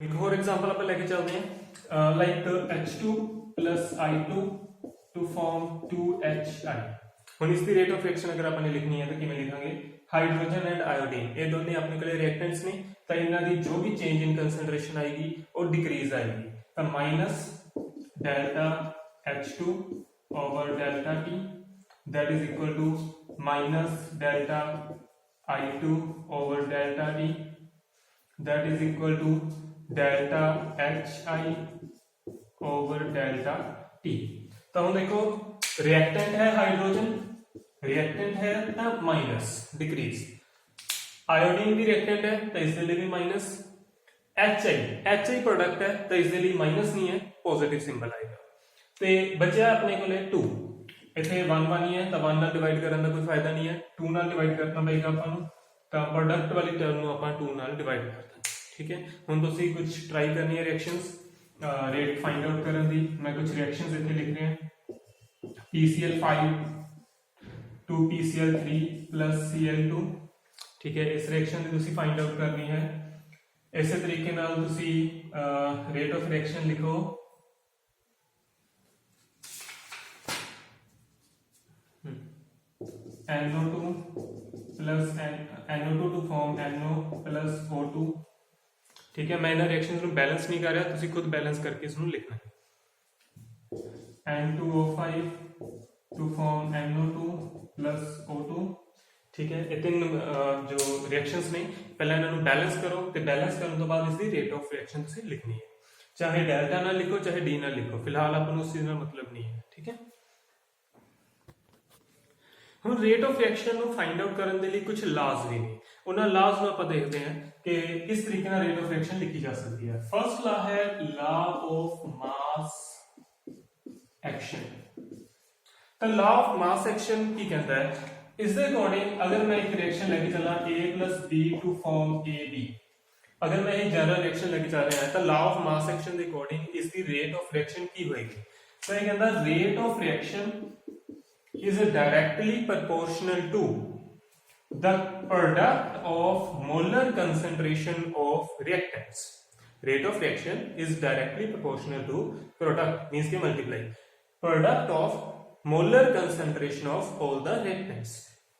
एक और एग्जांपल आप लेके चलते हैं like H2 plus I2 to form 2HI। ਹੁਣ ਇਸ ਦੀ ਰੇਟ ਆਫ ਰਿਐਕਸ਼ਨ ਅਗਰ ਆਪਾਂ ਨੇ ਲਿਖਣੀ ਹੈ ਤਾਂ ਕਿਵੇਂ ਲਿਖਾਂਗੇ ਹਾਈਡਰੋਜਨ ਐਂਡ ਆਇਓਡੀਨ ਇਹ ਦੋਨੇ ਆਪਣੇ ਕੋਲੇ ਰਿਐਕਟੈਂਟਸ ਨੇ ਤਾਂ ਇਹਨਾਂ ਦੀ ਜੋ ਵੀ ਚੇਂਜ ਇਨ ਕਨਸੈਂਟ੍ਰੇਸ਼ਨ ਆਏਗੀ ਉਹ ਡਿਕਰੀਜ਼ ਆਏਗੀ ਤਾਂ minus delta H2 over delta T that is equal to minus delta I2 over delta T that is equal to delta HI over delta T। तो हम देखो रिएक्टेंट है हाइड्रोजन, रिएक्टेंट है तो माइनस डिक्रीज, आयोडीन भी reactant है तो इसके लिए भी माइनस, HI प्रोडक्ट है तो इसके लिए माइनस नहीं है, पॉजिटिव सिंबल आएगा। ਤੇ ਬਚਿਆ ਆਪਣੇ ਕੋਲੇ 2 ਇੱਥੇ 1 1 ਹੀ ਹੈ ਤਾਂ 1 ਨਾਲ ਡਿਵਾਈਡ ਕਰਨ ਦਾ ਕੋਈ ਫਾਇਦਾ ਨਹੀਂ ਹੈ, 2 ਨਾਲ ਡਿਵਾਈਡ ਕਰਨਾ ਪਏਗਾ ਆਪਾਂ ਨੂੰ ਤਾਂ ਪ੍ਰੋਡਕਟ ਵਾਲੀ ਟਰਮ ਨੂੰ ਆਪਾਂ 2 ਨਾਲ ਡਿਵਾਈਡ ਕਰ ਦਾਂਗੇ। ਠੀਕ ਹੈ, ਹੁਣ ਤੁਸੀਂ ਕੁਝ ਟਰਾਈ ਕਰਨੀ ਹੈ ਰਿਐਕਸ਼ਨਸ ਰੇਟ ਫਾਈਂਡ ਆਊਟ ਕਰਨ ਦੀ। ਮੈਂ ਕੁਝ ਰਿਐਕਸ਼ਨਸ ਇੱਥੇ ਲਿਖ ਰਿਹਾ PCl5 2 PCl3 Cl2। ਠੀਕ ਹੈ, ਇਸ ਰਿਐਕਸ਼ਨ ਦੀ ਤੁਸੀਂ ਫਾਈਂਡ ਆਊਟ ਕਰਨੀ ਹੈ। ਇਸੇ ਤਰੀਕੇ ਨਾਲ ਤੁਸੀਂ ਰੇਟ ਆਫ ਰਿਐਕਸ਼ਨ ਲਿਖੋ NO2 plus NO2 to form NO plus O2। ठीक है, मैं इन रिएक्शंस ਨੂੰ बैलेंस नहीं कर रहा, ਤੁਸੀਂ खुद बैलेंस करके इसਨੂੰ लिखना है। N2O5 to form NO2 plus O2। ठीक है, ਇਹ ਤਿੰਨ ਜੋ ਰਿਐਕਸ਼ਨਸ ਨੇ ਪਹਿਲਾਂ ਇਹਨਾਂ ਨੂੰ बैलेंस करो ਤੇ बैलेंस ਕਰਨ ਤੋਂ ਬਾਅਦ ਇਸ ਦੀ ਰੇਟ ਆਫ ਰਿਐਕਸ਼ਨ ਤੁਸੀਂ ਲਿਖਣੀ ਹੈ, ਚਾਹੇ ਡੈਲਟਾ ਨਾਲ ਲਿਖੋ ਚਾਹੇ ਡੀ ਨਾਲ ਲਿਖੋ, ਫਿਲਹਾਲ ਆਪਾਂ ਨੂੰ ਉਸ ਚੀਜ਼ ਨਾਲ ਮਤਲਬ ਨਹੀਂ ਹੈ। ਠੀਕ ਹੈ, ਹੁਣ ਰੇਟ ਆਫ ਰਿਐਕਸ਼ਨ ਨੂੰ ਫਾਈਂਡ ਆਊਟ ਕਰਨ ਦੇ ਲਈ ਕੁਝ ਲਾਜ਼ ਵੀ ਨੇ, ਉਹਨਾਂ ਲਾਜ਼ ਨੂੰ ਆਪਾਂ ਦੇਖਦੇ ਹਾਂ ਕਿ ਕਿਸ ਤਰੀਕੇ ਨਾਲ ਰੇਟ ਆਫ ਰਿਐਕਸ਼ਨ ਲਿਖੀ ਜਾ ਸਕਦੀ ਹੈ। ਫਰਸਟ ਲਾ ਹੈ ਲਾ ਆਫ ਮਾਸ ਐਕਸ਼ਨ। ਤਾਂ ਲਾ ਆਫ ਮਾਸ ਐਕਸ਼ਨ ਕੀ ਕਹਿੰਦਾ ਹੈ, ਇਸ ਦੇ ਅਕੋਰਡਿੰਗ ਅਗਰ ਮੈਂ ਇੱਕ ਰਿਐਕਸ਼ਨ ਲੈ ਕੇ ਚੱਲਾਂ A plus B to form AB, ਅਗਰ ਮੈਂ ਇਹ ਜਨਰਲ ਰਿਐਕਸ਼ਨ ਲੈ ਕੇ ਚੱਲ ਰਿਹਾ ਹਾਂ ਤਾਂ ਲਾ ਆਫ ਮਾਸ ਐਕਸ਼ਨ ਦੇ ਅਕੋਰਡਿੰਗ ਇਸ ਦੀ ਰੇਟ ਆਫ ਰਿਐਕਸ਼ਨ ਕੀ ਹੋਏਗੀ। ਤਾਂ ਇਹ ਕਹਿੰਦਾ rate of reaction is directly proportional to the product of molar concentration of reactants। Rate of reaction is directly proportional to product means के multiply product of molar concentration of all the reactants।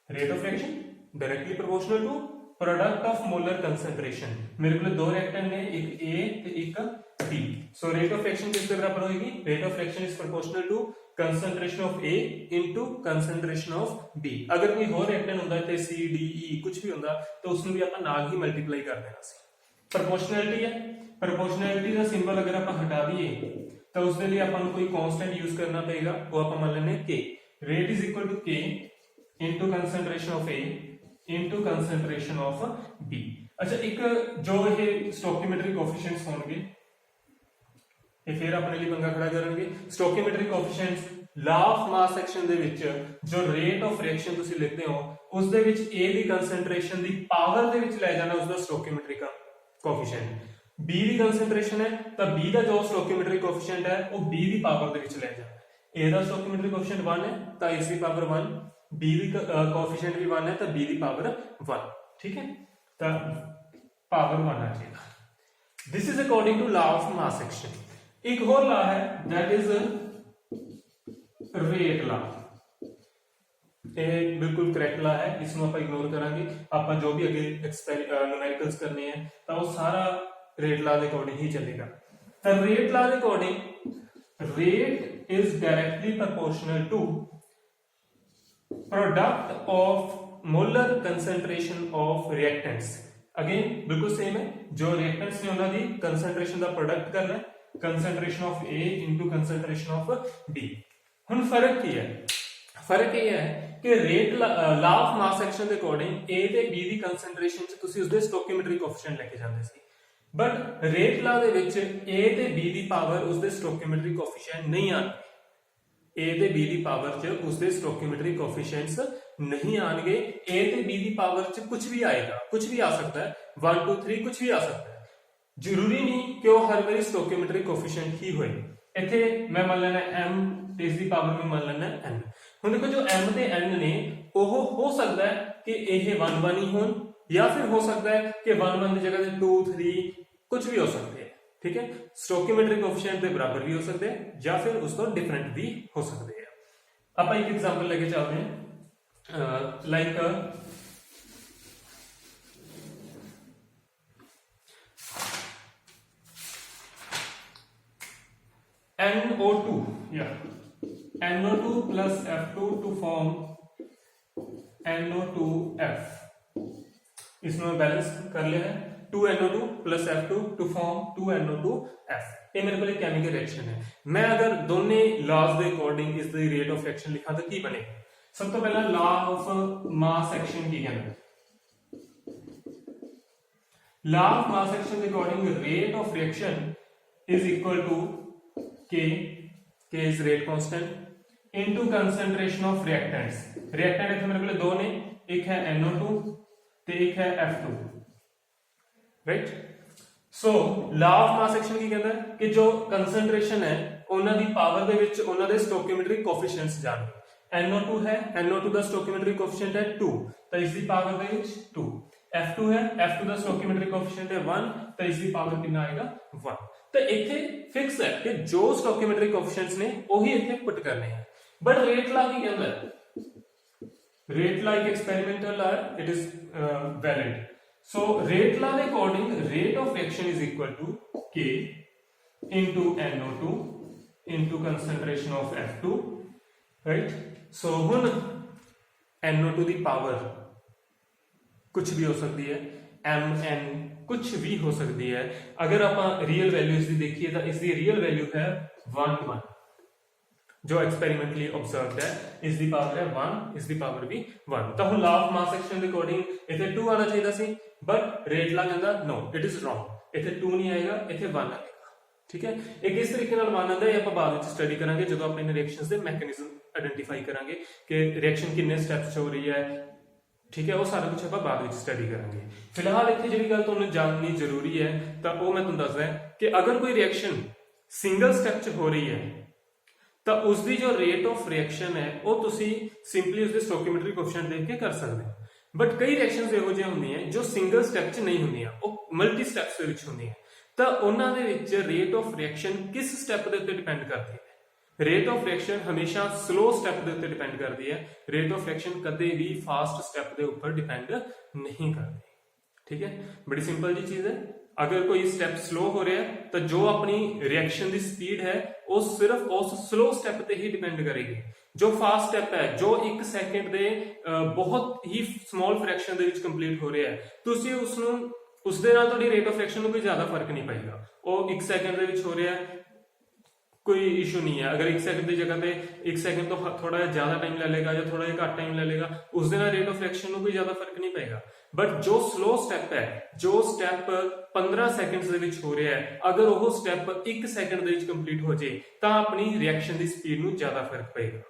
Rate of reaction directly proportional to product of molar concentration। मेरे को दो reactant ने, एक A ते एक B। So rate of reaction किसके बराबर होगी, rate of reaction is proportional to concentration of A into concentration of B। अगर कोई और रिएक्टेंट ਹੁੰਦਾ ਤੇ C D E ਕੁਝ ਵੀ ਹੁੰਦਾ ਤਾਂ ਉਸ ਨੂੰ ਵੀ ਆਪਾਂ ਨਾਲ ਹੀ ਮਲਟੀਪਲਾਈ ਕਰ ਦੇਣਾ ਸੀ। ਪ੍ਰੋਪੋਰਸ਼ਨੈਲਿਟੀ ਹੈ, ਪ੍ਰੋਪੋਰਸ਼ਨੈਲਿਟੀ ਦਾ ਸਿੰਬਲ ਅਗਰ ਆਪਾਂ ਹਟਾ ਦਈਏ ਤਾਂ ਉਸ ਦੇ ਲਈ ਆਪਾਂ ਨੂੰ ਕੋਈ ਕਾਂਸਟੈਂਟ ਯੂਜ਼ ਕਰਨਾ ਪਏਗਾ, ਉਹ ਆਪਾਂ ਮੰਨ ਲੈਣੇ K। Rate is equal to K into concentration of A into concentration of B। ਅੱਛਾ, ਇੱਕ ਜੋ ਇਹ ਸਟੋਕਿਓਮੈਟਰੀ ਕੋਐਫੀਸ਼ੀਐਂਟਸ ਹੋਣਗੇ ਇਹ ਫਿਰ ਆਪਣੇ ਲਈ ਪੰਗਾ ਖੜਾ ਕਰਨਗੇ। ਸਟੋਕਿਓਮੈਟਰੀ ਕੋਐਫੀਸ਼ੀਐਂਟਸ ਲਾ ਆਫ ਮਾਸ ਐਕਸ਼ਨ ਦੇ ਵਿੱਚ ਜੋ ਰੇਟ ਆਫ ਰਿਐਕਸ਼ਨ ਤੁਸੀਂ ਲਿਖਦੇ ਹੋ ਉਸ ਦੇ ਵਿੱਚ A the concentration the power ਦੇ ਵਿੱਚ ਲੈ ਜਾਣਾ ਉਸ ਦਾ ਸਟੋਕਿਓਮੈਟਰੀ ਕੋਐਫੀਸ਼ੀਐਂਟ। B ਦੀ ਕਨਸੈਂਟ੍ਰੇਸ਼ਨ ਹੈ ਤਾਂ B ਦਾ ਜੋ ਸਟੋਕਿਓਮੈਟਰੀ ਕੋਐਫੀਸ਼ੀਐਂਟ ਹੈ ਉਹ B ਦੀ ਪਾਵਰ ਦੇ ਵਿੱਚ ਲੈ ਜਾਣਾ। A ਦਾ ਸਟੋਕਿਓਮੈਟਰੀ ਕੋਐਫੀਸ਼ੀਐਂਟ 1 ਹੈ ਤਾਂ ਇਸ ਦੀ ਪਾਵਰ 1, B ਦੀ ਕੋਐਫੀਸ਼ੀਐਂਟ ਵੀ 1 ਹੈ ਤਾਂ B ਦੀ ਪਾਵਰ 1। ਠੀਕ ਹੈ, ਤਾਂ ਪਾਵਰ 1 ਆ ਜਾਏਗਾ। This is according to law of mass action. एक और ला है दैट इज रेट ला। ਇਹ ਬਿਲਕੁਲ ਕਰੈਕਟ ਲਾ ਹੈ, ਇਸ ਨੂੰ ਆਪਾਂ ਇਗਨੋਰ ਕਰਾਂਗੇ। ਆਪਾਂ ਜੋ ਵੀ ਅੱਗੇ ਨਿਊਮੈਰੀਕਲਸ ਕਰਨੇ ਆ ਤਾਂ ਉਹ ਸਾਰਾ ਰੇਟ ਲਾ ਦੇ ਅਕੋਰਡਿੰਗ ਹੀ ਚੱਲੇਗਾ। ਤਾਂ ਰੇਟ ਲਾ ਦੇ according rate is directly proportional to product of molar concentration of reactants. Again बिल्कुल सेम है, जो रिएक्टेंट्स ने उन्होंने कंसंट्रेशन का प्रोडक्ट करना है, concentration of A into concentration of B। हुन फर्क की है, फर्क ये है कि rate La of mass action के अकॉर्डिंग A ਤੇ B ਦੀ ਕੰਸੈਂਟ੍ਰੇਸ਼ਨ ਚ ਤੁਸੀਂ ਉਸਦੇ ਸਟੋਕਿਓਮੈਟਰੀ ਕੋਐਫੀਸ਼ੀਐਂਟ ਲੈ ਕੇ ਜਾਂਦੇ ਸੀ, ਬਟ ਰੇਟ ਲਾ ਦੇ ਵਿੱਚ A ਤੇ B ਦੀ ਪਾਵਰ ਉਸਦੇ ਸਟੋਕਿਓਮੈਟਰੀ ਕੋਐਫੀਸ਼ੀਐਂਟ ਨਹੀਂ ਆਣਗੇ। A ਤੇ B ਦੀ ਪਾਵਰ ਚ ਉਸਦੇ ਸਟੋਕਿਓਮੈਟਰੀ ਕੋਐਫੀਸ਼ੀਐਂਟਸ ਨਹੀਂ ਆਣਗੇ। A ਤੇ B ਦੀ ਪਾਵਰ ਚ ਕੁਝ ਵੀ ਆਏਗਾ, ਕੁਝ ਵੀ ਆ ਸਕਦਾ ਹੈ, 1 2 3 ਕੁਝ ਵੀ ਆ ਸਕਦਾ ਹੈ, ਜ਼ਰੂਰੀ ਨਹੀਂ ਕਿ ਉਹ ਹਰ ਵਾਰੀ ਸਟੋਕਿਓਮੈਟਰੀ ਕੋਐਫੀਸ਼ੀਐਂਟ ਹੀ ਹੋਏ। ਇੱਥੇ ਮੈਂ ਮੰਨ ਲੈਣਾ M ਤੇ ਇਸ ਦੀ ਪਾਵਰ ਮੈਂ ਮੰਨ ਲੈਣਾ N। ਹੁਣ ਦੇਖੋ ਜੋ M ਤੇ N ਨੇ ਉਹ ਹੋ ਸਕਦਾ ਹੈ ਕਿ ਇਹ 1 1 ਹੀ ਹੋਣ, ਜਾਂ ਫਿਰ ਹੋ ਸਕਦਾ ਹੈ ਕਿ 1 1 ਦੀ ਜਗ੍ਹਾ ਤੇ 2 3 कुछ भी हो सकते हैं। ठीक है। स्टोकियोमेट्रिक कोएफिशिएंट के बराबर भी हो सकते हैं या फिर उसको डिफरेंट भी हो सकते हैं। आप एक एग्जांपल लेके चलते हैं, लाइक NO2 या NO2 plus F2 to form NO2F। इसमें बैलेंस कर लिया है 2NO2 plus F2 to form 2NO2F। ये मेरे को एक केमिकल रिएक्शन है। मैं अगर दोनों लॉज के अकॉर्डिंग इस दी रेट ऑफ रिएक्शन लिखा तो की बनेगा? सब तो पहला लॉ ऑफ मास एक्शन की कहना, लॉ ऑफ मास एक्शन के according rate of reaction is equal to K is rate constant into concentration of reactants। reactant इतने मेरे को दो ने, एक है NO2 ते एक है F2, right. So law of mass action की कहता है कि जो कंसंट्रेशन है ਉਹਨਾਂ ਦੀ ਪਾਵਰ ਦੇ ਵਿੱਚ ਉਹਨਾਂ ਦੇ ਸਟੋਕਿਓਮੈਟ੍ਰਿਕ ਕੋਐਫੀਸ਼ੀਐਂਟਸ ਜਾਣੋ। NO2 है, NO2 ਦਾ ਸਟੋਕਿਓਮੈਟ੍ਰਿਕ ਕੋਐਫੀਸ਼ੀਐਂਟ ਹੈ 2 ਤਾਂ ਇਸ ਦੀ ਪਾਵਰ ਦੇ ਵਿੱਚ 2। F2 है, F2 ਦਾ ਸਟੋਕਿਓਮੈਟ੍ਰਿਕ ਕੋਐਫੀਸ਼ੀਐਂਟ ਹੈ 1 ਤਾਂ ਇਸ ਦੀ ਪਾਵਰ ਕਿੰਨਾ ਆਏਗਾ 1। तो इथे फिक्स है कि जो स्टोकियोमेट्रिक कोएफिशिएंट्स ने वही इथे पुट करने हैं। बट रेट लॉ की कहता है, रेट लॉ एक एक्सपेरिमेंटल लॉ है, it is valid. So rate law के according rate of reaction is equal to K into NO2 into concentration of F2, right. So हुन NO2 दी पावर कुछ भी हो सकती है, MN कुछ भी हो सकती है। अगर आप रियल वैल्यू इसकी देखिए तो इसकी रियल वैल्यू है 1 जो एक्सपेरिमेंटली ऑब्जर्व्ड है, इसकी पावर है 1, इसकी पावर भी 1। तो हम लॉ ऑफ मास एक्शन के अकॉर्डिंग इथे 2 आना चाहिए सी, बट रेट लॉ कहता नो इट इज रॉन्ग, इथे 2 नहीं आएगा, इथे 1 आएगा, ठीक है। एक इस तरीके नाल मान आंदा है, आप बाद विच स्टडी करांगे जब आप इन रिएक्शंस दे मैकेनिज्म आइडेंटिफाई करांगे कि रिएक्शन कितने स्टेप्स हो रही है, ठीक है। वो सारा कुछ आप बाद में स्टडी करेंगे। फिलहाल इतनी जी गल तुहानू जाननी जरूरी है तो वो मैं तुहानू दसदा कि अगर कोई रिएक्शन सिंगल स्टेप च हो रही है तो उसकी जो रेट ऑफ रिएक्शन है वो तुसी सिंपली उसके स्टोकियोमेट्रिक कोएफिशिएंट देख के कर सकते हो। बट कई रिएक्शंस इहो जिहियां हुंदियां जो सिंगल स्टेप च नहीं हुंदियां, वो मल्टी स्टेप्स दे विच हुंदियां, तो उन्हां दे विच रेट ऑफ रिएक्शन किस स्टेप दे उत्ते डिपेंड करदी है। रेट ऑफ रिएक्शन हमेशा स्लो स्टेप के ऊपर डिपेंड करती है, रेट ऑफ रिएक्शन कदे भी फास्ट स्टेप के ऊपर डिपेंड नहीं करती, ठीक है। बड़ी सिंपल जी चीज है। अगर कोई स्टेप स्लो हो रहा है तो जो अपनी रिएक्शन की स्पीड है वो सिर्फ उस स्लो स्टेप पे ही डिपेंड करेगी। जो फास्ट स्टेप है, जो 1 सेकंड दे बहुत ही स्मॉल फ्रैक्शन दे विच कंप्लीट हो रहा है, तुसी उसनू उसदे नाल तुहाडी रेट ऑफ रिएक्शन में कोई ज्यादा फर्क नहीं पएगा। वो 1 सेकंड दे विच हो रहा है, कोई इशू नहीं है। अगर 1 सेकंड की जगह पे 1 सेकंड तो थोड़ा ज्यादा टाइम ले लेगा या थोड़ा घट टाइम ले लेगा, उस दिन रेट ऑफ रिएक्शन में कोई ज्यादा फर्क नहीं पड़ेगा। बट जो स्लो स्टेप है, जो स्टेप 15 सेकंड्स दे विच हो रहा है, अगर वो स्टेप 1 सेकंड दे विच कंप्लीट हो जाए तो अपनी रिएक्शन की स्पीड में ज्यादा फर्क पड़ेगा,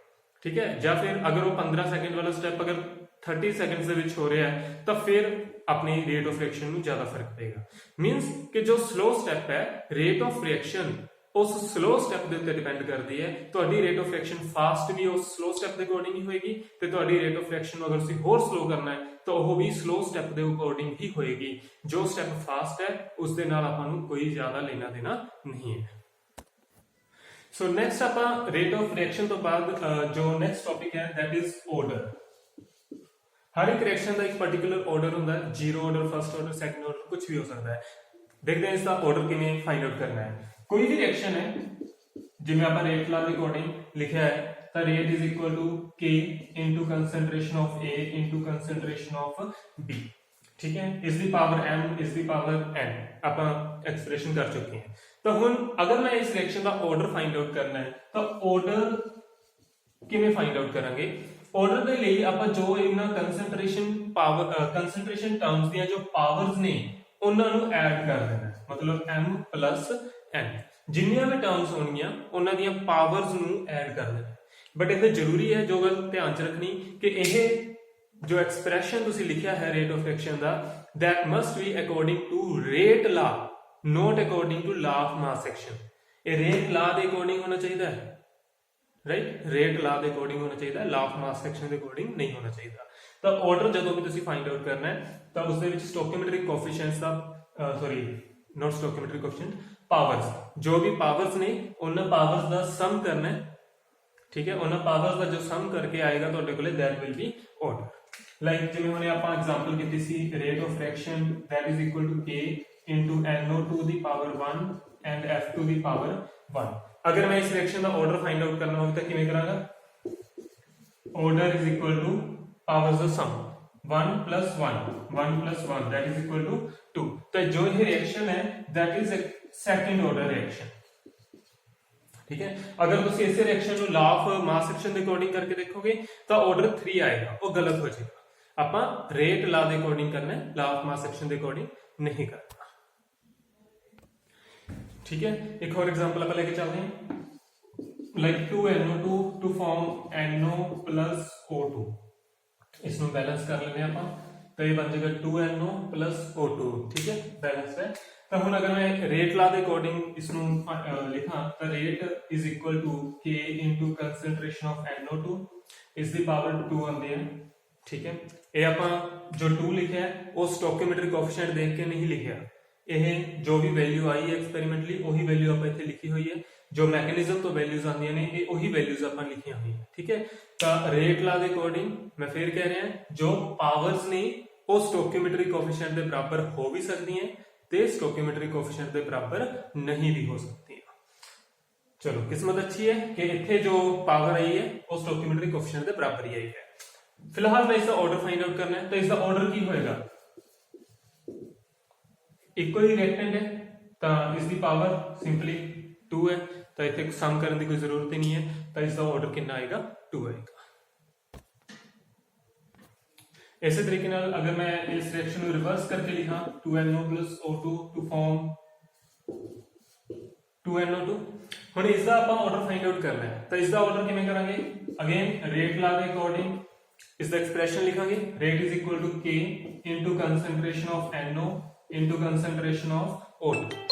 ठीक है। या फिर अगर वो 15 सेकंड वाला स्टेप अगर 30 सेकंड्स दे विच हो रहा है तो फिर अपनी रेट ऑफ रिएक्शन में ज्यादा फर्क पड़ेगा। मींस कि जो स्लो स्टेप है, रेट ऑफ रिएक्शन उस स्लो स्टेप के उत्ते डिपेंड करती है। तुहाडी रेट ऑफ रिएक्शन फास्ट भी उस स्लो स्टेप के अकॉर्डिंग ही होएगी, ते तुहाडी रेट ऑफ रिएक्शन अगर तुसीं होर स्लो करना है तो वो भी स्लो स्टेप के अकॉर्डिंग ही होएगी। जो स्टेप फास्ट है उस दे नाल आपां नूं कोई ज्यादा लेना देना नहीं है। सो नेक्स्ट आपां रेट ऑफ रिएक्शन तो बाद जो नेक्स्ट टॉपिक है दैट इज ऑर्डर। हर एक रिएक्शन का एक पर्टिकुलर ऑर्डर होता है, 0 order, first order, second order, कुछ भी हो सकता है। देखते हैं इसका ऑर्डर किवें फाइंड आउट करना है। कोई भी रिएक्शन है जिवें आपां रेट लॉ के अकॉर्डिंग लिखा है तो rate is equal to K into concentration of A into concentration of B, ठीक है। इसकी पावर M, इसकी पावर N आपां एक्सप्रेशन कर चुके हैं। तो हुण अगर मैं इस रिएक्शन का ऑर्डर फाइंड आउट करना है तो ऑर्डर किवें फाइंड आउट करांगे? ऑर्डर के लिए आपां जो इन्हां कंसंट्रेशन पावर कंसंट्रेशन टर्म्स दी जो पावर्स ने उन्हां नूं ऐड कर देना, मतलब M प्लस N जिन्नियां भी टर्म्स होणगियां उन्हां दी पावर्स नूं ऐड कर देना। बट इत्थे जरूरी है जो गल ध्यान च रखनी कि यह जो एक्सप्रैशन तुसीं लिखिया है रेट ऑफ रिएक्शन दा, that must be according to rate law, not according to law of mass action. ये रेट लॉ के अकॉर्डिंग होना चाहिए, राइट। रेट लॉ के अकॉर्डिंग होना चाहिए, लॉ ऑफ मास एक्शन के अकॉर्डिंग नहीं होना चाहिए। तो ऑर्डर जदों भी तुसीं फाइंड आउट करना है तो उसदे विच स्टोकियोमेट्रिक कोएफिशिएंट्स दा सॉरी नॉट स्टोकियोमेट्रिक कोएफिशिएंट, ਪਾਵਰਸ, ਜੋ ਵੀ ਪਾਵਰਸ ਨੇ ਉਹਨਾਂ ਪਾਵਰਸ ਦਾ ਸਮ ਕਰਨਾ ਹੈ, ਠੀਕ ਹੈ। ਉਹਨਾਂ ਪਾਵਰਸ ਦਾ ਜੋ ਸਮ ਕਰਕੇ ਆਏਗਾ ਤੁਹਾਡੇ ਕੋਲੇ that will be order। Like ਜਿਵੇਂ ਹੁਣੇ ਆਪਾਂ ਐਗਜ਼ਾਮਪਲ ਕੀਤੀ ਸੀ rate of fraction that is equal to k into no to the power 1 and f to the power 1। अगर मैं इस फ्रैक्शन का ऑर्डर फाइंड आउट करना हो तो किवें करांगा, order is equal to powers the sum 1 plus 1 that is equal to 2। तो जो ये रिएक्शन है that is a second order reaction, ठीक है। अगर तुम इस reaction La of mass action के अकॉर्डिंग करके देखोगे तो ऑर्डर 3 आएगा, वो गलत हो जाएगा। ਆਪਾਂ रेट ला के अकॉर्डिंग करना है, ला ऑफ मास एक्शन के अकॉर्डिंग नहीं करना, ठीक है। एक और एग्जांपल आप लेके चलते हैं like 2NO2 to form NO plus O2। इसमें बैलेंस कर लेते हैं आप, तो ये बन जाएगा 2NO plus O2, ठीक है, बैलेंस है। तो हम अगर मैं रेट ला के अकॉर्डिंग इसमें लिखा तो rate is equal to K into concentration of NO2 is the power 2 आंदी है, ठीक है। ये आप जो 2 लिखा है वो स्टोकियोमेट्रिक कोएफिशिएंट देख के नहीं लिखा, ये जो भी वैल्यू आई है एक्सपेरिमेंटली वही वैल्यू आप इत्थे लिखी हुई है, जो मैकेनिज्म तो वैल्यूज आंदियां ने ये वही वैल्यूज आप लिखी हुई है, ठीक है। तो रेट ला के अकॉर्डिंग मैं फिर कह रहा हूं जो पावर्स ने वो स्टोकियोमेट्रिक कोएफिशिएंट के बराबर हो भी सकती हैं ते स्टोकियोमेट्रिक कोएफिशिएंट के बराबर नहीं भी हो सकती है। चलो किस्मत अच्छी है कि इत्थे जो पावर आई है वो स्टोकियोमेट्रिक कोएफिशिएंट के बराबर ही आई है। फिलहाल मैं इसका ऑर्डर फाइंड आउट करना है, तो इसका ऑर्डर की होएगा, इक्वल ही रिएक्टेंट है तो इसकी पावर सिंपली 2 है, तो इतने सम करने की कोई जरूरत ही नहीं है, तो इसका ऑर्डर कितना आएगा 2 आएगा। इसी तरीके नाल अगर मैं इस रिएक्शन को रिवर्स करके लिखा 2NO plus O2 to form 2NO2, हुण इसका आपां ऑर्डर फाइंड आउट करना है, तो इसका ऑर्डर किवें करांगे, अगेन रेट ला के अकॉर्डिंग इसका एक्सप्रेशन लिखांगे, rate is equal to K into concentration of NO into concentration of O2।